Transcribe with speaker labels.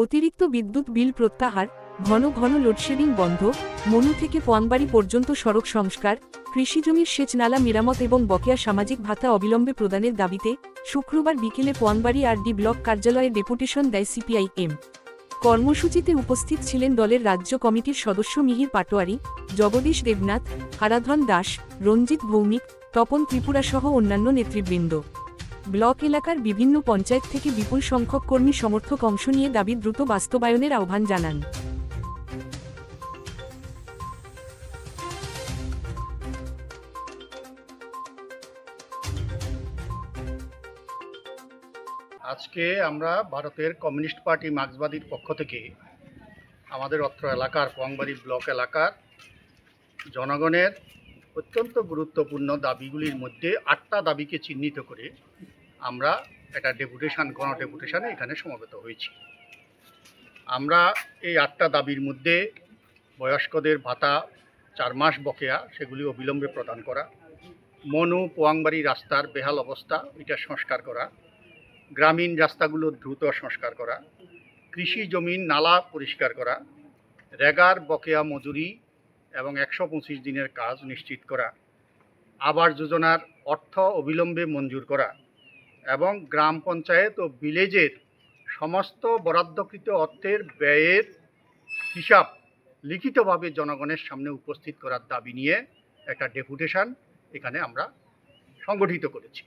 Speaker 1: অতিরিক্ত বিদ্যুৎ বিল প্রত্যাহার, ঘন ঘন লোডশেডিং বন্ধ, মনু থেকে পোয়াংবাড়ি পর্যন্ত সড়ক সংস্কার, কৃষিজমির সেচ নালা মেরামত এবং বকেয়া সামাজিক ভাতা অবিলম্বে প্রদানের দাবিতে শুক্রবার বিকেলে পোয়াংবাড়ি আরডি ব্লক কার্যালয়ে ডেপুটেশন দেয় সিপিআইএম। কর্মসূচিতে উপস্থিত ছিলেন দলের রাজ্য কমিটির সদস্য মিহির পাটোয়ারি, জগদীশ দেবনাথ, হারাধন দাস, রঞ্জিত ভৌমিক, তপন ত্রিপুরা সহ অন্যান্য নেতৃবৃন্দ। ব্লক এলাকার বিভিন্ন পঞ্চায়েত থেকে বিপুল সংখ্যক কর্মী সমর্থক অংশ নিয়ে দাবি দ্রুত বাস্তবায়নের আহ্বান জানান।
Speaker 2: আজকে আমরা ভারতের কমিউনিস্ট পার্টি মার্ক্সবাদীর পক্ষ থেকে আমাদের অত্র এলাকার পোয়াংবাড়ি ব্লক এলাকার জনগণের অত্যন্ত গুরুত্বপূর্ণ দাবিগুলির মধ্যে 8টা দাবিকে চিহ্নিত করে আমরা একটা গণ ডেপুটেশনে এখানে সমবেত হয়েছি। আমরা এই 8টা দাবির মধ্যে বয়স্কদের ভাতা 4 মাস বকেয়া সেগুলি অবিলম্বে প্রদান করা, মনু পোয়াংবাড়ি রাস্তার বেহাল অবস্থা এটা সংস্কার করা, গ্রামীণ রাস্তাগুলো দ্রুত সংস্কার করা, কৃষি জমির নালা পরিষ্কার করা, রেগার বকেয়া মজুরি এবং 125 দিনের কাজ নিশ্চিত করা, আবাস যোজনার অর্থ অবিলম্বে মঞ্জুর করা এবং গ্রাম পঞ্চায়েত ও ভিলেজের সমস্ত বরাদ্দকৃত অর্থের ব্যয়ের হিসাব লিখিতভাবে জনগণের সামনে উপস্থিত করার দাবি নিয়ে একটা ডেপুটেশন এখানে আমরা সংগঠিত করেছি।